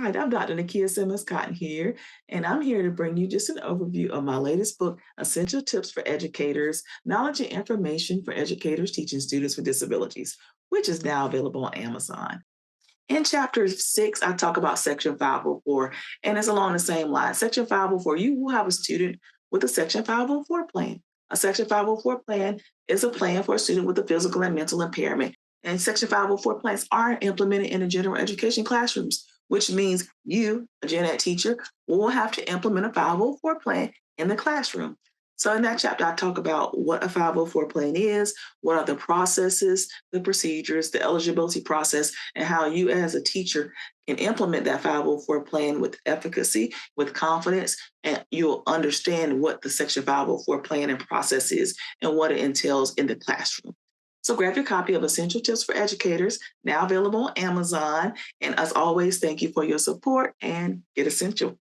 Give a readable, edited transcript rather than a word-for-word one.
Hi, I'm Dr. Nakia Simmons Cotton here, and I'm here to bring you just an overview of my latest book, Essential Tips for Educators, Knowledge and Information for Educators Teaching Students with Disabilities, which is now available on Amazon. In chapter 6, I talk about section 504, and it's along the same line. Section 504, you will have a student with a section 504 plan. A section 504 plan is a plan for a student with a physical and mental impairment. And section 504 plans are implemented in the general education classrooms, which means you, a gen ed teacher, will have to implement a 504 plan in the classroom. So in that chapter, I talk about what a 504 plan is, what are the processes, the procedures, the eligibility process, and how you as a teacher can implement that 504 plan with efficacy, with confidence, and you'll understand what the Section 504 plan and process is and what it entails in the classroom. So grab your copy of Essential Tips for Educators, now available on Amazon. And as always, thank you for your support and get essential.